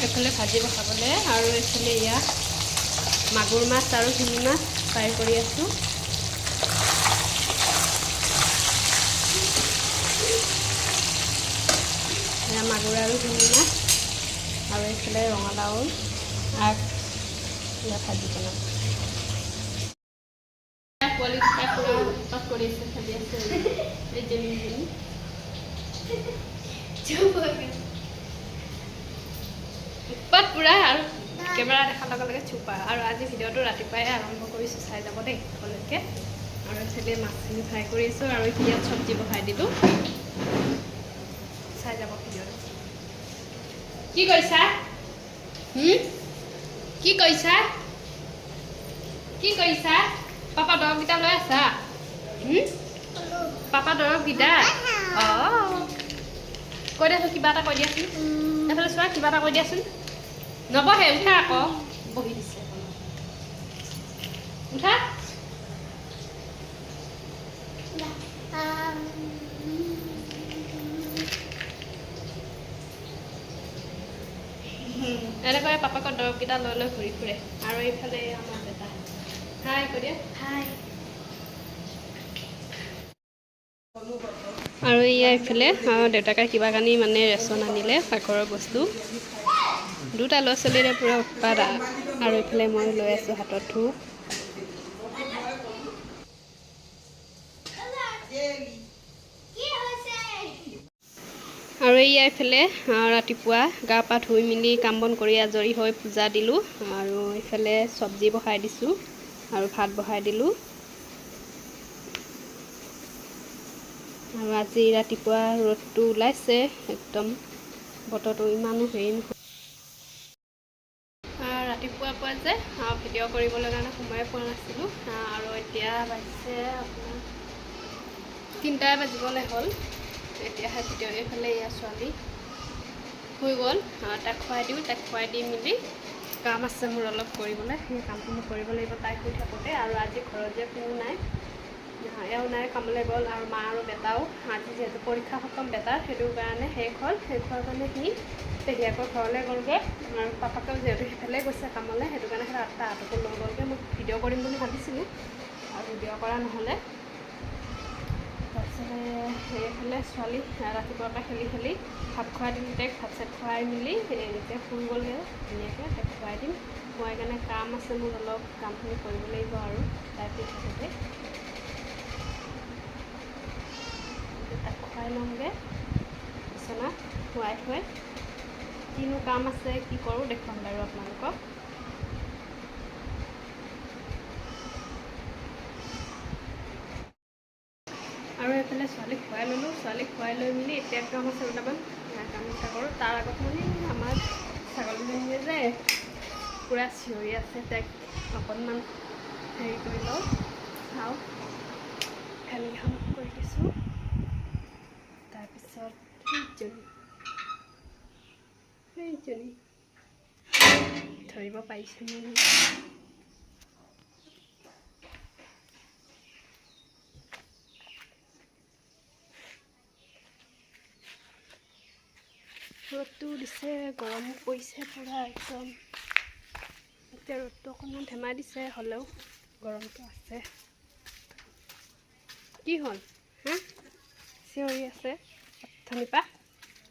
এফালে ভাজি বহাবলৈ আৰু এফালে ইয়াত মাগুৰ মাছ আৰু শিঙি মাছ ফ্ৰাই কৰি আছোঁ। এয়া মাগুৰ আৰু শিঙি মাছ আৰু এইফালে ৰঙালাও আগ ইয়াত ভাজি বনাম। পোৱালি উৎপাত কৰি আছে, খেলি আছে উৎপাত পুৰা আৰু কেমেৰা দেখাৰ লগে লগে চুপা। আৰু আজি ভিডিঅ'টো ৰাতিপুৱাই আৰম্ভ কৰিছোঁ, চাই যাব দেই শেষলৈকে। আৰু এইফালে মাছখিনি ফ্ৰাই কৰি আছোঁ আৰু এইখিনি চব্জি বহাই দিলোঁ, চাই যাব ভিডিঅ'টো। কি কৰিছা? কি কৰিছা? কি কৰিছা? পাপা দৰৱকেইটা লৈ আছা? পাপা দৰৱকেইটা? অঁ, কৈ দিয়াচোন, কিবা এটা কৈ দিয়াচোন। এইফালে চোৱা, কিবা এটা কৈ দিয়াচোন। নবহে, উঠা আকৌ। বহি দিছে, উঠা। এনেকৈ পাপাকৰ দৰৱকেইটা লৈ লৈ ঘূৰি ফুৰে। আৰু এইফালে আমাৰ দেউতা। হাই কৈ দিয়া। হাই। আৰু ইয়াৰ ইফালে দেউতাকে কিবা কানি মানে ৰেচন আনিলে, পাকঘৰৰ বস্তু। দুটা ল'ৰা ছোৱালীৰে পূৰা উৎপাত। আৰু এইফালে মই লৈ আছোঁ হাতত ধূপ। আৰু ইয়াৰ ইফালে ৰাতিপুৱা গা পা ধুই মেলি কাম বন কৰি আজৰি হৈ পূজা দিলোঁ। আৰু এইফালে চব্জি বহাই দিছোঁ আৰু ভাত বহাই দিলোঁ। আৰু আজি ৰাতিপুৱা ৰ'দটো ওলাইছে, একদম বতৰটো ইমানো হেৰি নহয়। ৰাতিপুৱা যে ভিডিঅ' কৰিবলৈ কাৰণে সময়ে পোৱা নাছিলোঁ। আৰু এতিয়া বাজিছে আপোনাৰ 3টাই বাজিবলৈ হ'ল। এতিয়াহে ভিডিঅ' এইফালে ইয়াৰ ছোৱালী শুই গ'ল, তাক খুৱাই দিওঁ। তাক খুৱাই দি মেলি কাম আছে মোৰ অলপ কৰিবলৈ, সেই কামটো মই কৰিব লাগিব তাই শুই থাকোঁতে। আৰু আজি ঘৰত যে কোনো নাই, এওঁ নাই, কামলৈ গ'ল। আৰু মা আৰু বেটাও আজি যিহেতু পৰীক্ষা খতম বেটাৰ, সেইটো কাৰণে শেষ হোৱাৰ কাৰণে সি পেহীয়েকৰ ঘৰলৈ গ'লগৈ। আৰু পাপাকেও যিহেতু সিফালে গৈছে কামলৈ, সেইটো কাৰণে তাহাঁতকো লৈ গ'লগৈ। মই ভিডিঅ' কৰিম বুলি ভাবিছিলোঁ আৰু ভিডিঅ' কৰা নহ'লে। তাৰপিছতে সেইফালে ছোৱালী ৰাতিপুৱাৰ পৰা খেলি খেলি ভাত খুৱাই দিম। তাইক ভাত চাত খুৱাই মেলি এতিয়া শুই গ'লগৈ ধুনীয়াকৈ। তাইক খুৱাই দিম। খুৱাই কাৰণে কাম আছে মোৰ অলপ, কামখিনি কৰিব লাগিব। আৰু তাই শুই থাকোঁতে তাক খুৱাই ল'মগৈ বিচনাত শুৱাই থৈ। কিনো কাম আছে, কি কৰোঁ দেখুৱাম বাৰু আপোনালোকক। আৰু এইফালে ছোৱালীক খুৱাই ল'লোঁ। ছোৱালীক খুৱাই লৈ মেলি এতিয়া কাম আছে দুটামান, কাম এটা কৰোঁ। তাৰ আগত মানে আমাৰ ছাগলীজনীয়ে যে পূৰা চিঞৰি আছে, তাইক অকণমান হেৰি কৰি লওঁ, চাওঁ। ফেনখন কৰি দিছোঁ। তাৰপিছত সেইজনী ধৰিব পাৰিছোঁ নেকি? ৰ'দটো দিছে, গৰম পৰিছে পূৰা একদম। এতিয়া ৰ'দটো অকণমান ধেমাই দিছে, হ'লেও গৰমটো আছে। কি হ'ল হা? চিঞৰি আছে অথনিৰ পৰা,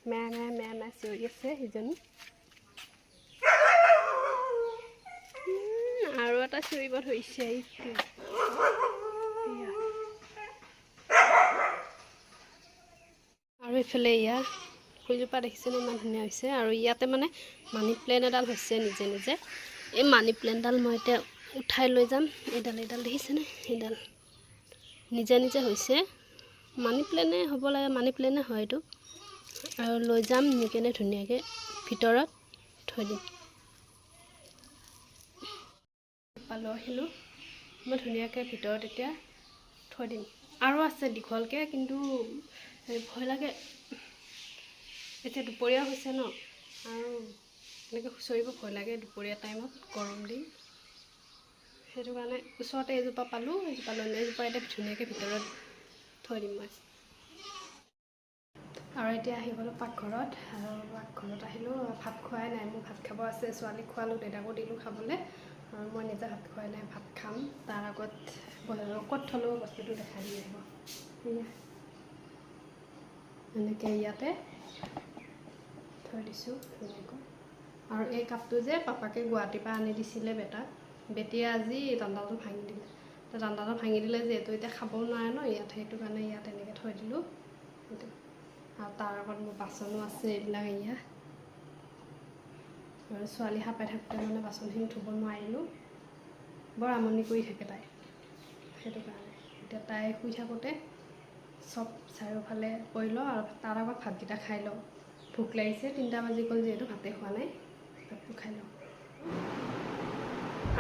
মেয়া মেয়া চিঞৰি আছে সিজনী। আৰু এটা চিঞৰিব ধৰিছে। আৰু এইফালে ইয়াৰ ফুলজোপা দেখিছেনে, ইমান ধুনীয়া হৈছে। আৰু ইয়াতে মানে মানি প্লেণ্ট এডাল হৈছে নিজে নিজে। এই মানি প্লেণ্টডাল মই এতিয়া উঠাই লৈ যাম। এইডাল দেখিছেনে, এইডাল নিজে নিজে হৈছে। মানি প্লেনে হ'ব লাগে, মানি প্লেনে হয় এইটো। আৰু লৈ যাম নি কেনে ধুনীয়াকৈ ভিতৰত থৈ দিম। লৈ আহিলোঁ, মই ধুনীয়াকৈ ভিতৰত এতিয়া থৈ দিম। আৰু আছে দীঘলকৈ, কিন্তু ভয় লাগে। এতিয়া দুপৰীয়া হৈছে ন, আৰু এনেকৈ খুচৰিব ভয় লাগে দুপৰীয়া টাইমত, গৰম দিন। সেইটো কাৰণে ওচৰতে এজোপা পালোঁ, এজোপা লৈ এজোপা এতিয়া ধুনীয়াকৈ ভিতৰত থৈ দিম মই। আৰু এতিয়া আহি গ'লোঁ পাকঘৰত আৰু পাকঘৰত আহিলোঁ ভাত খোৱাই নাই মোৰ ভাত খাব আছে ছোৱালীক খোৱালোঁ দেউতাকো দিলোঁ খাবলৈ আৰু মই নিজে ভাত খোৱাই নাই ভাত খাম তাৰ আগত ক'ত থ'লেও বস্তুটো দেখাই দি আহিব এনেকৈ ইয়াতে থৈ দিছোঁ ধুনীয়াকৈ আৰু এই কাপটো যে পাপাকে গুৱাহাটীৰ পৰা আনি দিছিলে বেটিয়ে আজি দাণ্ডালটো ভাঙি দিলে দাণ্ডালটো ভাঙি দিলে যিহেতু এতিয়া খাবও নোৱাৰে ন ইয়াত সেইটো কাৰণে ইয়াত এনেকৈ থৈ দিলোঁ আৰু তাৰ আগত মোৰ বাচনো আছে এইবিলাক এয়া আৰু ছোৱালী সাপাই থাকোঁতে মানে বাচনখিনি ধুব নোৱাৰিলোঁ বৰ আমনি কৰি থাকে তাই সেইটো কাৰণে এতিয়া তাই শুই থাকোঁতে চব চাৰিওফালে কৰি লওঁ আৰু তাৰ আগত ভাতকেইটা খাই লওঁ ভোক লাগিছে 3টা বাজি গ'ল যিহেতু ভাতে খোৱা নাই ভাতটো খাই লওঁ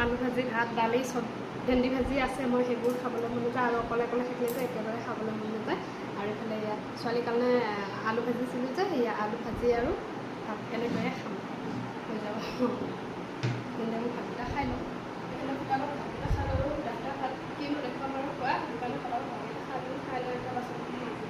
আলু ভাজি ভাত দালি চব ভেন্দি ভাজি আছে মই সেইবোৰ খাবলৈ মন নাযায় আৰু অকলে থাকিলে যে একেবাৰে খাবলৈ মন নাযায় আৰু এইফালে ইয়াত ছোৱালীৰ কাৰণে আলু ভাজিছিলোঁ যে সেয়া আলু ভাজি আৰু ভাত এনেকৈয়ে খাম হৈ যাব কিন্তু আমি ভাতকেইটা খাই লওঁ এইফালে দোকানত ভাতকেইটা খাই লওঁ ডাক্তৰ ভাত কি দেখুৱাম আৰু খোৱা দোকানত খাব ভাতকেইটা খাই লৈ এতিয়া বাচনখিনি মাজিব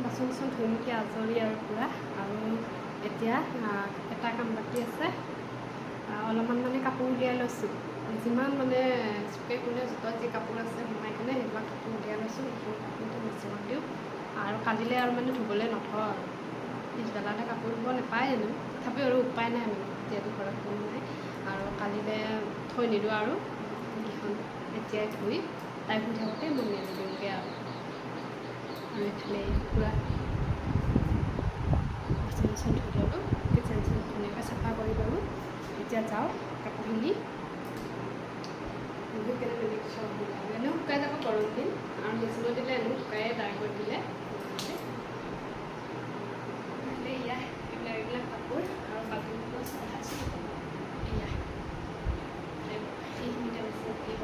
বাচন ধুনীয়াকৈ আজৰি আৰু পূৰা আৰু এতিয়া এটা কাম বাকী আছে অলপমান মানে কাপোৰ উলিয়াই লৈছোঁ যিমান মানে চুকে কোণে জোতত যি কাপোৰ আছে সোমাই কিনে সেইবিলাক কাপোৰ উলিয়াই লৈছোঁ সেইখিনি কাপোৰটো মেচিনত দিওঁ আৰু কালিলৈ আৰু মানে ধুবলৈ নথওঁ আৰু পিছবেলাতে কাপোৰ ধুব নাপায় জানো তথাপিও আৰু উপায় নাই মানে যিহেতু ঘৰত কোনো নাই আৰু কালিলৈ থৈ নিদিওঁ আৰু সেইখন এতিয়াই ধুই তাই শুই থাকোঁতে মই মেলি দিওঁগৈ আৰু এইফালে পূৰা বাচন ধুই ল'লোঁ কিচেন ধুনীয়াকৈ চাফা কৰি ল'লোঁ এতিয়া যাওঁ কাপোৰখিনি এনেও শুকাই যাব গৰম দিন আৰু মেচিনত দিলে এনেও শুকায়ে ডাই কৰি দিলে এইবিলাক কাপোৰ আৰু বাকীবোৰ চাফাইছোঁ এয়া এইখিনিতে মেচিনত দিব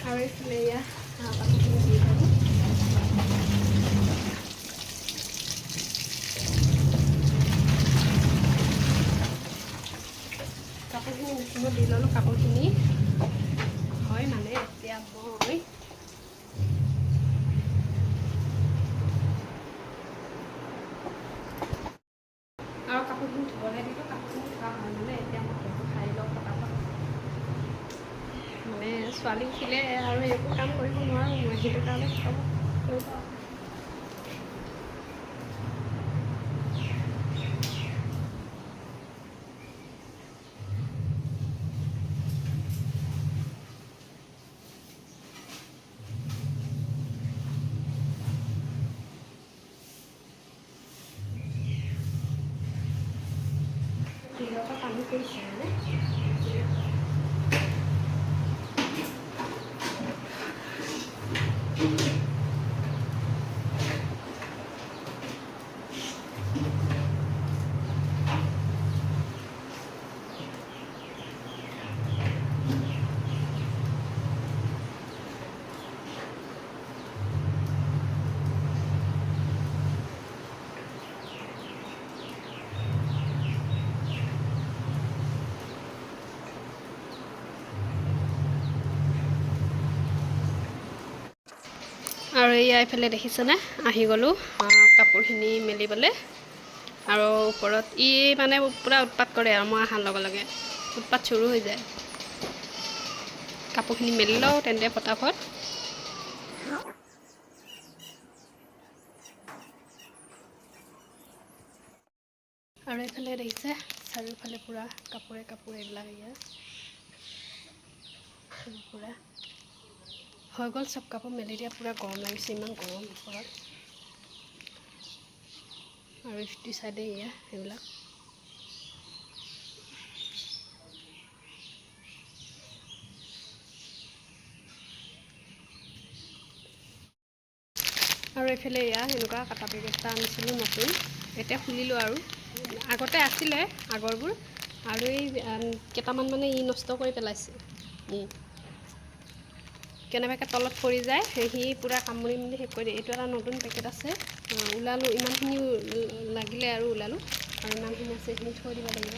আৰু এইফালে এয়া কাপোৰখিনি দি থাকোঁ কাপোৰখিনি মেচিনত দি ল'লোঁ কাপোৰখিনি হয় মানে এতিয়া মই আৰু কাপোৰখিনি ধুবলৈ দিলোঁ কাপোৰখিনি ধোৱা হয় মানে এতিয়া মই সেইটো খাই লওঁ পটাপট মানে ছোৱালী উঠিলে আৰু একো কাম কৰিব নোৱাৰোঁ মই সেইটো কাৰণে পটাপট কৰিব পানী কৰিছে মানে আৰু এয়া এইফালে দেখিছেনে আহি গ'লোঁ কাপোৰখিনি মেলিবলৈ আৰু ওপৰত ই মানে পূৰা উৎপাত কৰে আৰু মই অহাৰ লগে লগে উৎপাত চুৰু হৈ যায় কাপোৰখিনি মেলি লওঁ তেন্তে ফটাফট আৰু এইফালে দেখিছে চাৰিওফালে পূৰা কাপোৰে এইবিলাক ইয়াত পূৰা হৈ গ'ল চব কাপোৰ মেলি দিয়া পূৰা গৰম লাগিছে ইমান গৰম ওপৰত আৰু ইটো চাইডে এয়া সেইবিলাক আৰু এইফালে এয়া এনেকুৱা কাটা পেকেট এটা আনিছিলোঁ নতুন এতিয়া খুলিলোঁ আৰু আগতে আছিলে আগৰবোৰ আৰু এই কেইটামান মানে ই নষ্ট কৰি পেলাইছে কেনেবাকৈ তলত পৰি যায় সি পূৰা কামুৰি মেলি শেষ কৰি দিয়ে এইটো এটা নতুন পেকেট আছে ওলালোঁ ইমানখিনি লাগিলে আৰু ওলালোঁ আৰু ইমানখিনি আছে এইখিনি থৈ দিব লাগিব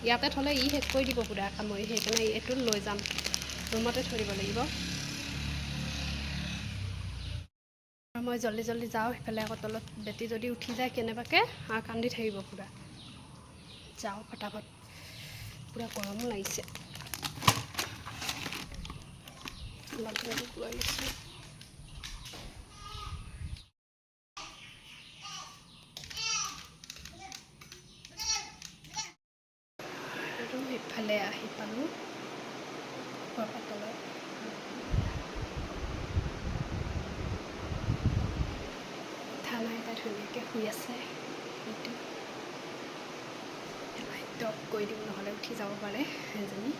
ইয়াতে থ'লে ই শেষ কৰি দিব পূৰা কামুৰি সেইকাৰণে এইটো লৈ যাম ৰুমতে থৈ দিব লাগিব আৰু মই জল্দি যাওঁ সেইফালে আকৌ তলত বেটি যদি উঠি যায় কেনেবাকৈ আৰু কান্দি থাকিব পূৰা যাওঁ ফটাফট পূৰা গৰমো লাগিছে লৈ লৈছোঁ আৰু সেইফালে আহি পালোঁ তলত থানা এটা ধুনীয়াকৈ শুই আছে সেইটো লাইটটো অফ কৰি দিওঁ নহ'লে উঠি যাব পাৰে এজনী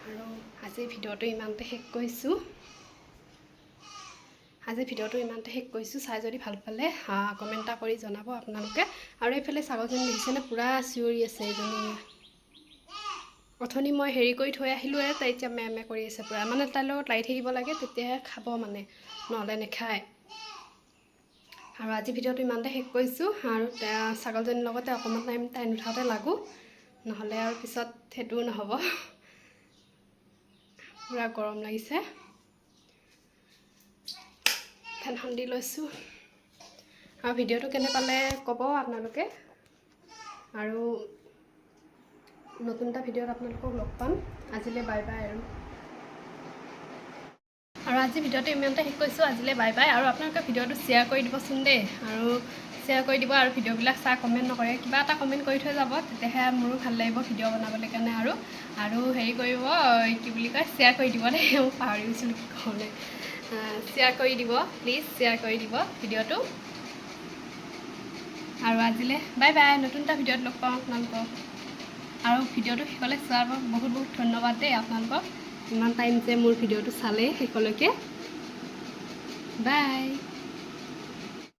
আৰু আজিৰ ভিডিঅ'টো ইমানতে শেষ কৰিছোঁ চাই যদি ভাল পালে কমেণ্ট এটা কৰি জনাব আপোনালোকে আৰু এইফালে ছাগলজনী দেখিছেনে পূৰা চিঞৰি আছে এজনী অথনি মই হেৰি কৰি থৈ আহিলোঁ তাই এতিয়া মে কৰি আছে পূৰা মানে তাইৰ লগত লাগি থাকিব লাগে তেতিয়াহে খাব মানে নহ'লে নাখায় আৰু আজি ভিডিঅ'টো ইমানতে শেষ কৰিছোঁ আৰু ছাগলজনীৰ লগতে অকণমান টাইম তাই নুঠাওঁতে লাগোঁ নহ'লে আৰু পিছত সেইটোও নহ'ব পূৰা গৰম লাগিছে ফেনখন দি লৈছোঁ আৰু ভিডিঅ'টো কেনে পালে ক'ব আপোনালোকে আৰু নতুন এটা ভিডিঅ'ত আপোনালোকক লগ পাম আজিলৈ বাই বাই আৰু আজি ভিডিঅ'টো ইমানতে শেষ কৰিছোঁ আজিলৈ বাই বাই আৰু আপোনালোকে ভিডিঅ'টো শ্বেয়াৰ কৰি দিবচোন দেই আৰু শ্বেয়াৰ কৰি দিব আৰু ভিডিঅ'বিলাক চাই কমেণ্ট নকৰে কিবা এটা কমেণ্ট কৰি থৈ যাব তেতিয়াহে মোৰো ভাল লাগিব ভিডিঅ' বনাবলৈ কাৰণে আৰু হেৰি কৰিব কি বুলি কয় শ্বেয়াৰ কৰি দিব দেই মই পাহৰি গৈছিলোঁ কি ক'বলৈ শ্বেয়াৰ কৰি দিব প্লিজ শ্বেয়াৰ কৰি দিব ভিডিঅ'টো আৰু আজিলৈ বাই বাই নতুন এটা ভিডিঅ'ত লগ পাওঁ আপোনালোকক আৰু ভিডিঅ'টো শেষলৈ চোৱাৰ বাবে বহুত ধন্যবাদ দেই আপোনালোকক ইমান টাইম যে মোৰ ভিডিঅ'টো চালে শেষলৈকে বাই